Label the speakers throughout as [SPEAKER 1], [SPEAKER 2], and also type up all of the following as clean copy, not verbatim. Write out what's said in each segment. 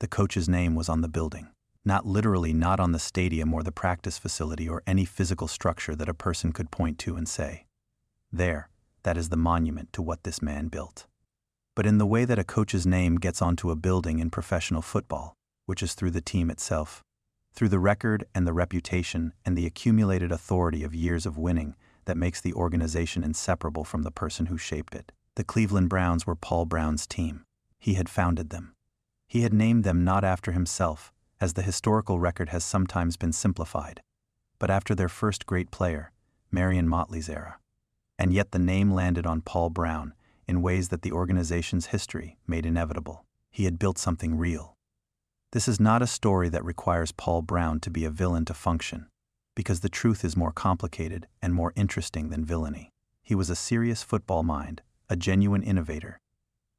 [SPEAKER 1] The coach's name was on the building. Not literally, not on the stadium or the practice facility or any physical structure that a person could point to and say, "There, that is the monument to what this man built." But in the way that a coach's name gets onto a building in professional football, which is through the team itself, through the record and the reputation and the accumulated authority of years of winning that makes the organization inseparable from the person who shaped it. The Cleveland Browns were Paul Brown's team. He had founded them. He had named them not after himself, as the historical record has sometimes been simplified, but after their first great player, Marion Motley's era. And yet the name landed on Paul Brown in ways that the organization's history made inevitable. He had built something real. This is not a story that requires Paul Brown to be a villain to function, because the truth is more complicated and more interesting than villainy. He was a serious football mind, a genuine innovator,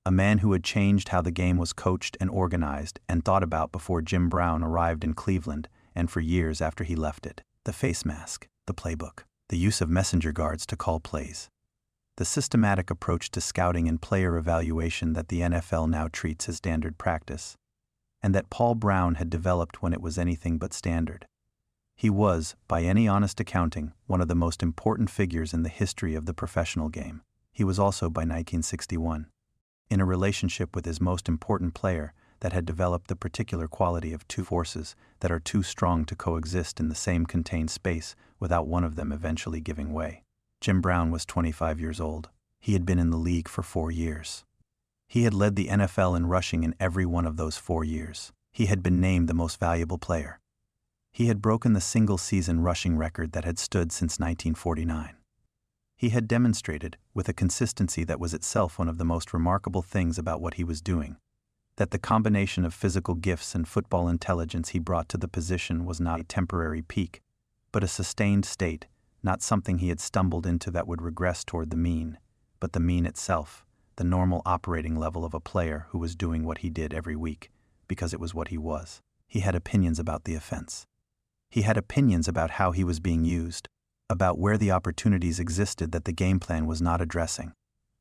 [SPEAKER 1] a man who had changed how the game was coached and organized and thought about before Jim Brown arrived in Cleveland and for years after he left it. The face mask, the playbook, the use of messenger guards to call plays, the systematic approach to scouting and player evaluation that the NFL now treats as standard practice, and that Paul Brown had developed when it was anything but standard. He was, by any honest accounting, one of the most important figures in the history of the professional game. He was also, by 1961, in a relationship with his most important player that had developed the particular quality of two forces that are too strong to coexist in the same contained space without one of them eventually giving way. Jim Brown was 25 years old. He had been in the league for 4 years. He had led the NFL in rushing in every one of those 4 years. He had been named the most valuable player. He had broken the single-season rushing record that had stood since 1949. He had demonstrated, with a consistency that was itself one of the most remarkable things about what he was doing, that the combination of physical gifts and football intelligence he brought to the position was not a temporary peak, but a sustained state, not something he had stumbled into that would regress toward the mean, but the mean itself, the normal operating level of a player who was doing what he did every week, because it was what he was. He had opinions about the offense. He had opinions about how he was being used, about where the opportunities existed that the game plan was not addressing,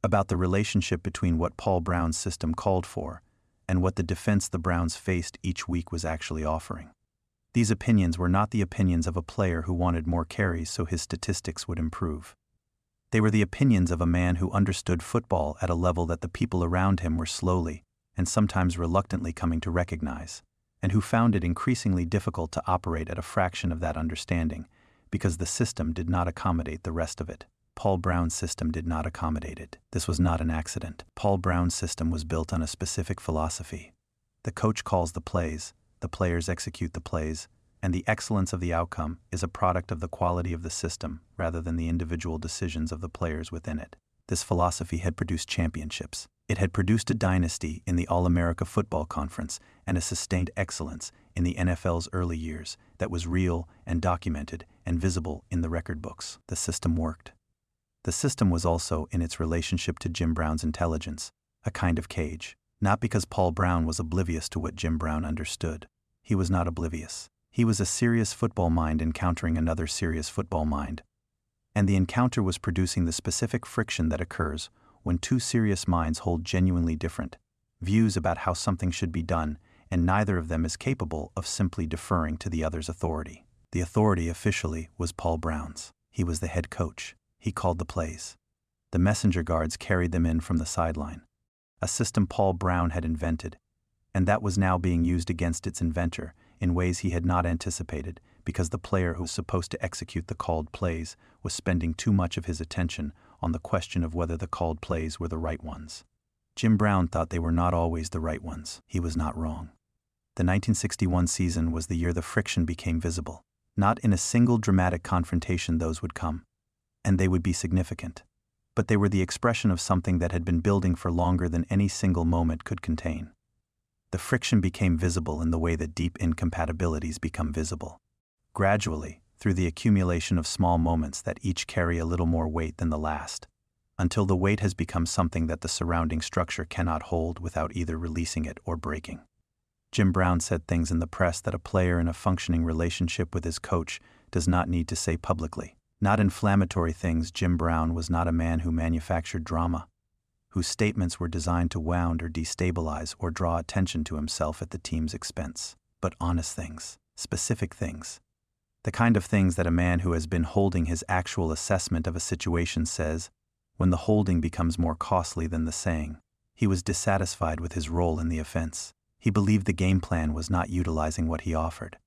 [SPEAKER 1] about the relationship between what Paul Brown's system called for and what the defense the Browns faced each week was actually offering. These opinions were not the opinions of a player who wanted more carries so his statistics would improve. They were the opinions of a man who understood football at a level that the people around him were slowly and sometimes reluctantly coming to recognize, and who found it increasingly difficult to operate at a fraction of that understanding because the system did not accommodate the rest of it. Paul Brown's system did not accommodate it. This was not an accident. Paul Brown's system was built on a specific philosophy. The coach calls the plays, the players execute the plays, and the excellence of the outcome is a product of the quality of the system rather than the individual decisions of the players within it. This philosophy had produced championships. It had produced a dynasty in the All-America Football Conference and a sustained excellence in the NFL's early years that was real and documented and visible in the record books. The system worked. The system was also, in its relationship to Jim Brown's intelligence, a kind of cage, not because Paul Brown was oblivious to what Jim Brown understood. He was not oblivious. He was a serious football mind encountering another serious football mind. And the encounter was producing the specific friction that occurs when two serious minds hold genuinely different views about how something should be done, and neither of them is capable of simply deferring to the other's authority. The authority officially was Paul Brown's. He was the head coach. He called the plays. The messenger guards carried them in from the sideline, a system Paul Brown had invented, and that was now being used against its inventor in ways he had not anticipated because the player who was supposed to execute the called plays was spending too much of his attention on the question of whether the called plays were the right ones. Jim Brown thought they were not always the right ones. He was not wrong. The 1961 season was the year the friction became visible. Not in a single dramatic confrontation those would come, and they would be significant, but they were the expression of something that had been building for longer than any single moment could contain. The friction became visible in the way that deep incompatibilities become visible. Gradually, through the accumulation of small moments that each carry a little more weight than the last, until the weight has become something that the surrounding structure cannot hold without either releasing it or breaking. Jim Brown said things in the press that a player in a functioning relationship with his coach does not need to say publicly. Not inflammatory things. Jim Brown was not a man who manufactured drama, whose statements were designed to wound or destabilize or draw attention to himself at the team's expense. But honest things, specific things. The kind of things that a man who has been holding his actual assessment of a situation says, when the holding becomes more costly than the saying. He was dissatisfied with his role in the offense. He believed the game plan was not utilizing what he offered.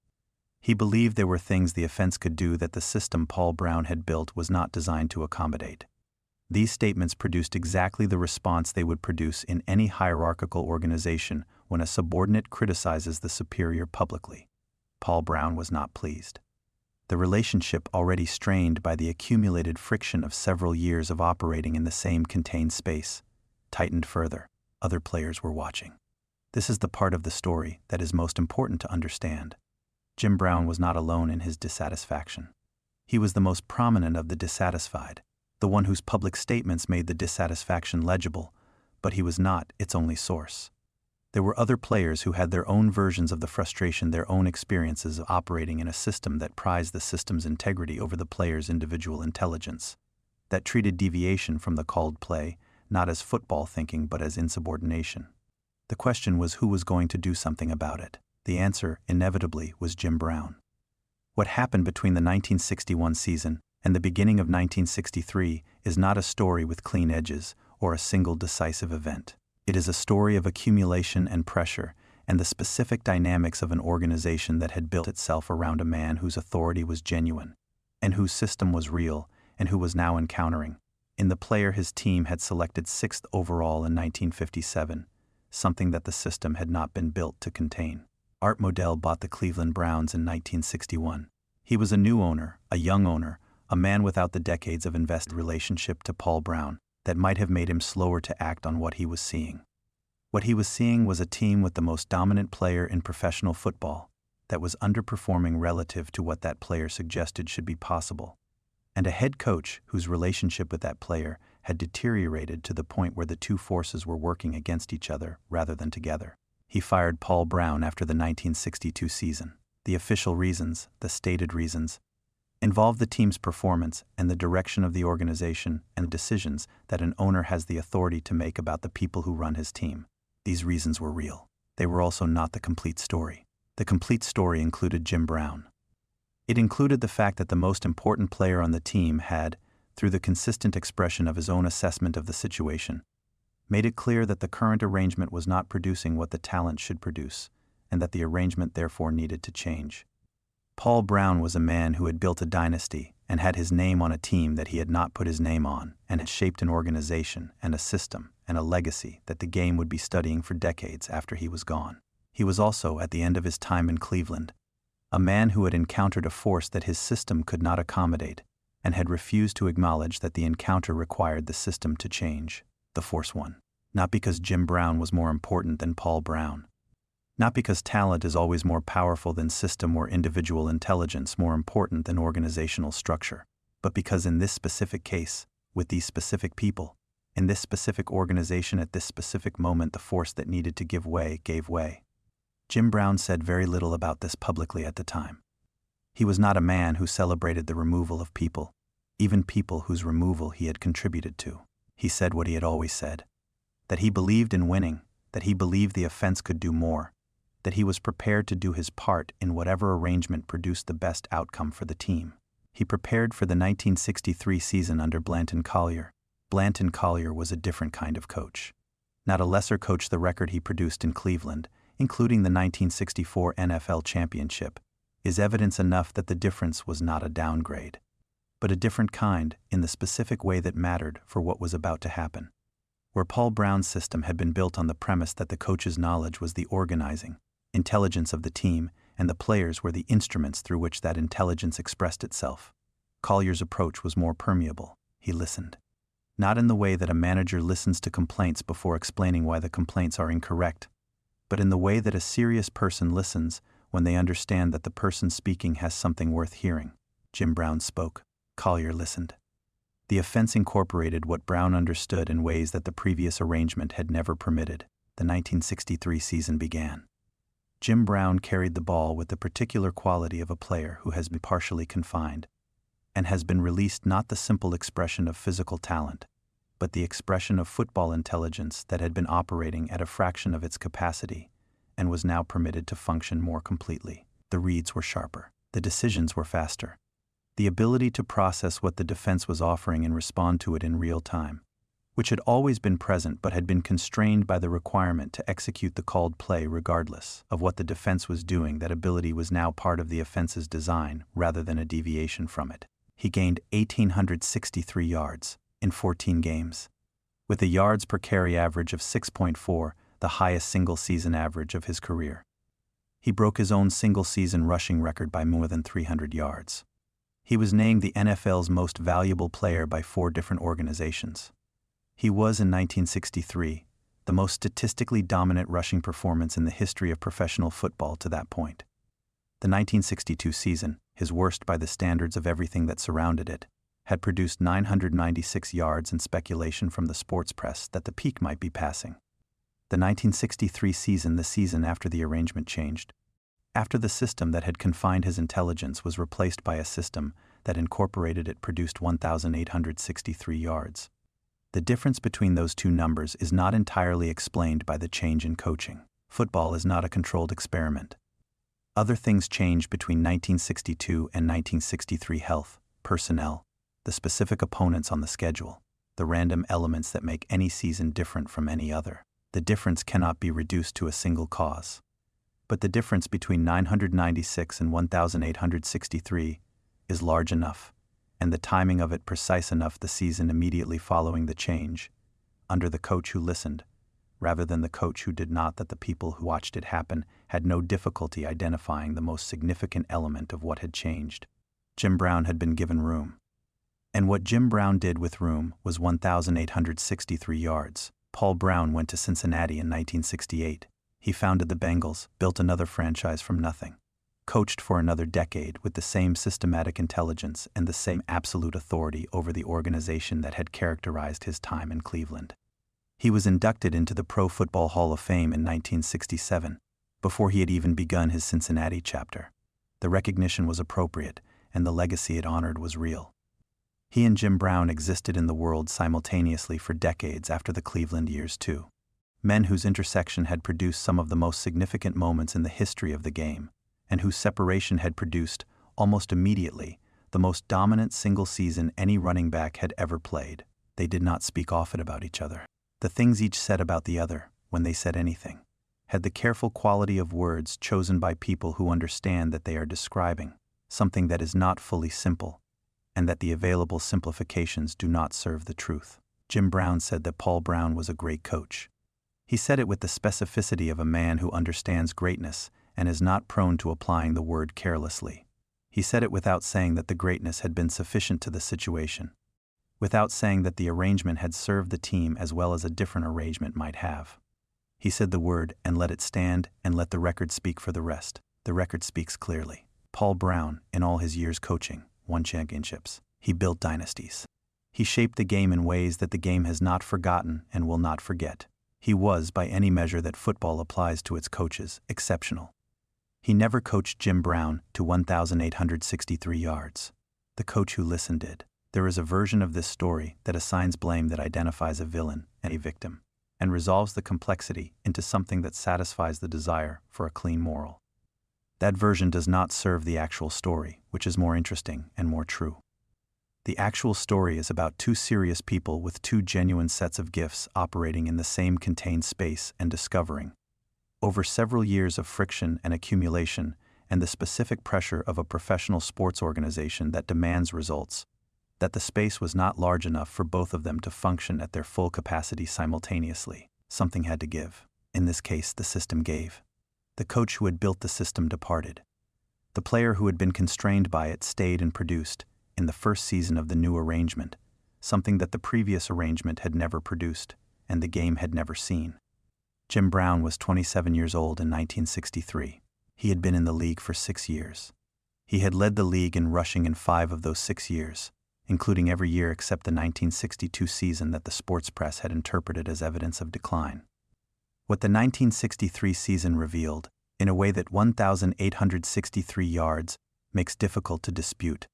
[SPEAKER 1] He believed there were things the offense could do that the system Paul Brown had built was not designed to accommodate. These statements produced exactly the response they would produce in any hierarchical organization when a subordinate criticizes the superior publicly. Paul Brown was not pleased. The relationship, already strained by the accumulated friction of several years of operating in the same contained space, tightened further. Other players were watching. This is the part of the story that is most important to understand. Jim Brown was not alone in his dissatisfaction. He was the most prominent of the dissatisfied, the one whose public statements made the dissatisfaction legible, but he was not its only source. There were other players who had their own versions of the frustration, their own experiences of operating in a system that prized the system's integrity over the player's individual intelligence, that treated deviation from the called play not as football thinking but as insubordination. The question was who was going to do something about it. The answer, inevitably, was Jim Brown. What happened between the 1961 season and the beginning of 1963 is not a story with clean edges or a single decisive event. It is a story of accumulation and pressure and the specific dynamics of an organization that had built itself around a man whose authority was genuine and whose system was real and who was now encountering, in the player his team had selected 6th overall in 1957, something that the system had not been built to contain. Art Modell bought the Cleveland Browns in 1961. He was a new owner, a young owner, a man without the decades of invested relationship to Paul Brown that might have made him slower to act on what he was seeing. What he was seeing was a team with the most dominant player in professional football that was underperforming relative to what that player suggested should be possible, and a head coach whose relationship with that player had deteriorated to the point where the two forces were working against each other rather than together. He fired Paul Brown after the 1962 season. The official reasons, the stated reasons, involved the team's performance and the direction of the organization and the decisions that an owner has the authority to make about the people who run his team. These reasons were real. They were also not the complete story. The complete story included Jim Brown. It included the fact that the most important player on the team had, through the consistent expression of his own assessment of the situation, made it clear that the current arrangement was not producing what the talent should produce, and that the arrangement therefore needed to change. Paul Brown was a man who had built a dynasty and had his name on a team that he had not put his name on, and had shaped an organization and a system and a legacy that the game would be studying for decades after he was gone. He was also, at the end of his time in Cleveland, a man who had encountered a force that his system could not accommodate and had refused to acknowledge that the encounter required the system to change. The force won. Not because Jim Brown was more important than Paul Brown. Not because talent is always more powerful than system or individual intelligence more important than organizational structure, but because in this specific case, with these specific people, in this specific organization at this specific moment the force that needed to give way gave way. Jim Brown said very little about this publicly at the time. He was not a man who celebrated the removal of people, even people whose removal he had contributed to. He said what he had always said, that he believed in winning, that he believed the offense could do more, that he was prepared to do his part in whatever arrangement produced the best outcome for the team. He prepared for the 1963 season under Blanton Collier. Blanton Collier was a different kind of coach. Not a lesser coach. The record he produced in Cleveland, including the 1964 NFL championship, is evidence enough that the difference was not a downgrade, but a different kind in the specific way that mattered for what was about to happen. Where Paul Brown's system had been built on the premise that the coach's knowledge was the organizing intelligence of the team, and the players were the instruments through which that intelligence expressed itself, Collier's approach was more permeable. He listened. Not in the way that a manager listens to complaints before explaining why the complaints are incorrect, but in the way that a serious person listens when they understand that the person speaking has something worth hearing. Jim Brown spoke. Collier listened. The offense incorporated what Brown understood in ways that the previous arrangement had never permitted. The 1963 season began. Jim Brown carried the ball with the particular quality of a player who has been partially confined and has been released, not the simple expression of physical talent, but the expression of football intelligence that had been operating at a fraction of its capacity and was now permitted to function more completely. The reads were sharper. The decisions were faster. The ability to process what the defense was offering and respond to it in real time, which had always been present but had been constrained by the requirement to execute the called play regardless of what the defense was doing. That ability was now part of the offense's design rather than a deviation from it. He gained 1,863 yards in 14 games, with a yards per carry average of 6.4, the highest single-season average of his career. He broke his own single-season rushing record by more than 300 yards. He was named the NFL's most valuable player by 4 different organizations. He was, in 1963, the most statistically dominant rushing performance in the history of professional football to that point. The 1962 season, his worst by the standards of everything that surrounded it, had produced 996 yards and speculation from the sports press that the peak might be passing. The 1963 season, the season after the arrangement changed, after the system that had confined his intelligence was replaced by a system that incorporated it, produced 1,863 yards. The difference between those two numbers is not entirely explained by the change in coaching. Football is not a controlled experiment. Other things changed between 1962 and 1963: health, personnel, the specific opponents on the schedule, the random elements that make any season different from any other. The difference cannot be reduced to a single cause. But the difference between 996 and 1,863 is large enough, and the timing of it precise enough, the season immediately following the change, under the coach who listened, rather than the coach who did not, that the people who watched it happen had no difficulty identifying the most significant element of what had changed. Jim Brown had been given room. And what Jim Brown did with room was 1,863 yards. Paul Brown went to Cincinnati in 1968. He founded the Bengals, built another franchise from nothing, coached for another decade with the same systematic intelligence and the same absolute authority over the organization that had characterized his time in Cleveland. He was inducted into the Pro Football Hall of Fame in 1967, before he had even begun his Cincinnati chapter. The recognition was appropriate, and the legacy it honored was real. He and Jim Brown existed in the world simultaneously for decades after the Cleveland years too. Men whose intersection had produced some of the most significant moments in the history of the game, and whose separation had produced, almost immediately, the most dominant single season any running back had ever played. They did not speak often about each other. The things each said about the other, when they said anything, had the careful quality of words chosen by people who understand that they are describing something that is not fully simple, and that the available simplifications do not serve the truth. Jim Brown said that Paul Brown was a great coach. He said it with the specificity of a man who understands greatness and is not prone to applying the word carelessly. He said it without saying that the greatness had been sufficient to the situation, without saying that the arrangement had served the team as well as a different arrangement might have. He said the word and let it stand and let the record speak for the rest. The record speaks clearly. Paul Brown, in all his years coaching, won championships. He built dynasties. He shaped the game in ways that the game has not forgotten and will not forget. He was, by any measure that football applies to its coaches, exceptional. He never coached Jim Brown to 1,863 yards. The coach who listened did. There is a version of this story that assigns blame, that identifies a villain and a victim, and resolves the complexity into something that satisfies the desire for a clean moral. That version does not serve the actual story, which is more interesting and more true. The actual story is about two serious people with two genuine sets of gifts operating in the same contained space and discovering, over several years of friction and accumulation and the specific pressure of a professional sports organization that demands results, that the space was not large enough for both of them to function at their full capacity simultaneously. Something had to give. In this case, the system gave. The coach who had built the system departed. The player who had been constrained by it stayed and produced, in the first season of the new arrangement, something that the previous arrangement had never produced and the game had never seen. Jim Brown was 27 years old in 1963. He had been in the league for 6 years. He had led the league in rushing in 5 of those 6 years, including every year except the 1962 season that the sports press had interpreted as evidence of decline. What the 1963 season revealed, in a way that 1,863 yards makes difficult to dispute,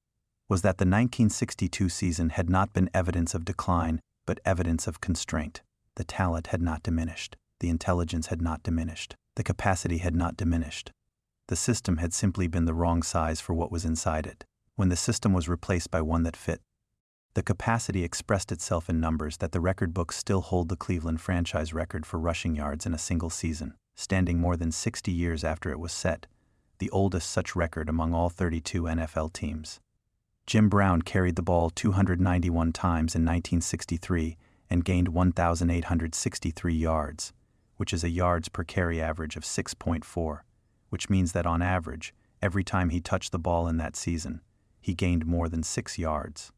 [SPEAKER 1] was that the 1962 season had not been evidence of decline but evidence of constraint. The talent had not diminished. The intelligence had not diminished. The capacity had not diminished. The system had simply been the wrong size for what was inside it. When the system was replaced by one that fit, the capacity expressed itself in numbers that the record books still hold the Cleveland franchise record for rushing yards in a single season, standing more than 60 years after it was set, the oldest such record among all 32 NFL teams. Jim Brown carried the ball 291 times in 1963 and gained 1,863 yards, which is a yards per carry average of 6.4, which means that on average, every time he touched the ball in that season, he gained more than 6 yards.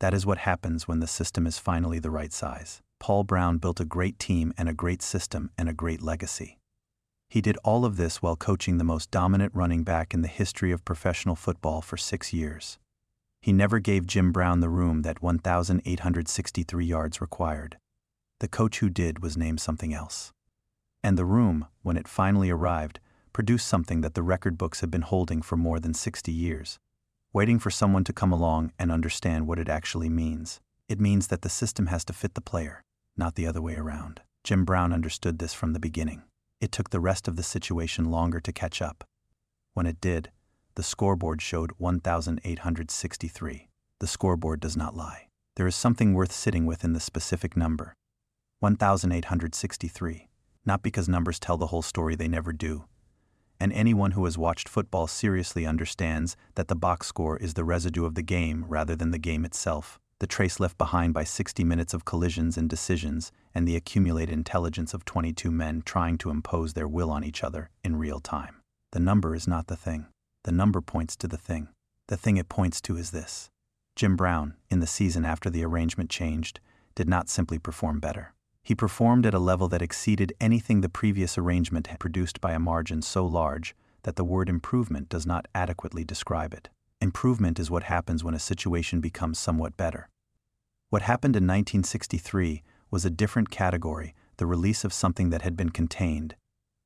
[SPEAKER 1] That is what happens when the system is finally the right size. Paul Brown built a great team and a great system and a great legacy. He did all of this while coaching the most dominant running back in the history of professional football for 6 years. He never gave Jim Brown the room that 1,863 yards required. The coach who did was named something else. And the room, when it finally arrived, produced something that the record books have been holding for more than 60 years. Waiting for someone to come along and understand what it actually means. It means that the system has to fit the player, not the other way around. Jim Brown understood this from the beginning. It took the rest of the situation longer to catch up. When it did, the scoreboard showed 1,863. The scoreboard does not lie. There is something worth sitting with in the specific number. 1,863. Not because numbers tell the whole story, they never do. And anyone who has watched football seriously understands that the box score is the residue of the game rather than the game itself, the trace left behind by 60 minutes of collisions and decisions and the accumulated intelligence of 22 men trying to impose their will on each other in real time. The number is not the thing. The number points to the thing. The thing it points to is this. Jim Brown, in the season after the arrangement changed, did not simply perform better. He performed at a level that exceeded anything the previous arrangement had produced by a margin so large that the word improvement does not adequately describe it. Improvement is what happens when a situation becomes somewhat better. What happened in 1963 was a different category, the release of something that had been contained,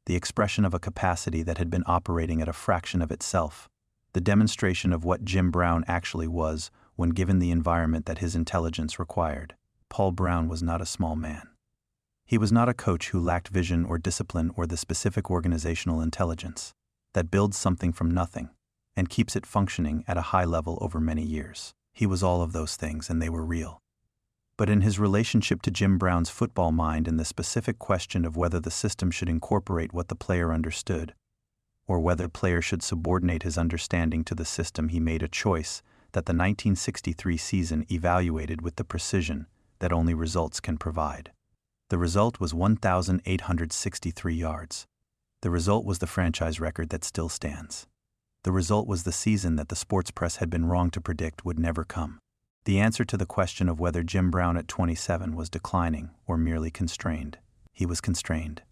[SPEAKER 1] the expression of a capacity that had been operating at a fraction of itself, the demonstration of what Jim Brown actually was when given the environment that his intelligence required. Paul Brown was not a small man. He was not a coach who lacked vision or discipline or the specific organizational intelligence that builds something from nothing and keeps it functioning at a high level over many years. He was all of those things, and they were real. But in his relationship to Jim Brown's football mind and the specific question of whether the system should incorporate what the player understood, or whether the player should subordinate his understanding to the system, he made a choice that the 1963 season evaluated with the precision that only results can provide. The result was 1,863 yards. The result was the franchise record that still stands. The result was the season that the sports press had been wrong to predict would never come. The answer to the question of whether Jim Brown at 27 was declining or merely constrained. He was constrained.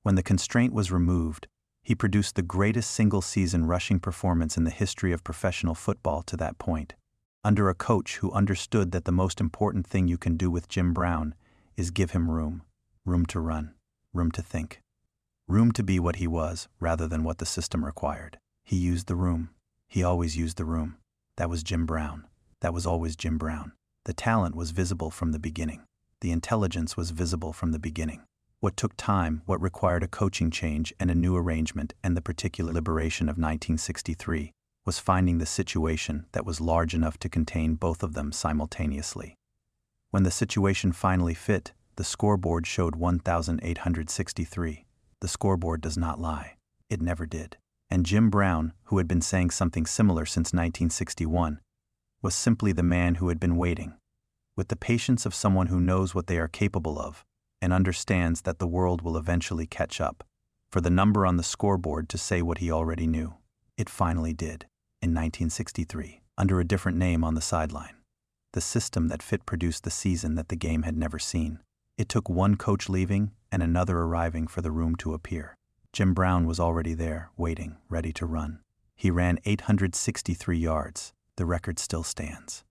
[SPEAKER 1] When the constraint was removed, he produced the greatest single-season rushing performance in the history of professional football to that point. Under a coach who understood that the most important thing you can do with Jim Brown is give him room to run, room to think, room to be what he was rather than what the system required. He used the room. He always used the room. That was Jim Brown. That was always Jim Brown. The talent was visible from the beginning. The intelligence was visible from the beginning. What took time, what required a coaching change and a new arrangement and the particular liberation of 1963, was finding the situation that was large enough to contain both of them simultaneously. When the situation finally fit, the scoreboard showed 1,863. The scoreboard does not lie. It never did. And Jim Brown, who had been saying something similar since 1961, was simply the man who had been waiting, with the patience of someone who knows what they are capable of and understands that the world will eventually catch up, for the number on the scoreboard to say what he already knew. It finally did, in 1963, under a different name on the sideline. The system that fit produced the season that the game had never seen. It took one coach leaving and another arriving for the room to appear. Jim Brown was already there, waiting, ready to run. He ran 863 yards. The record still stands.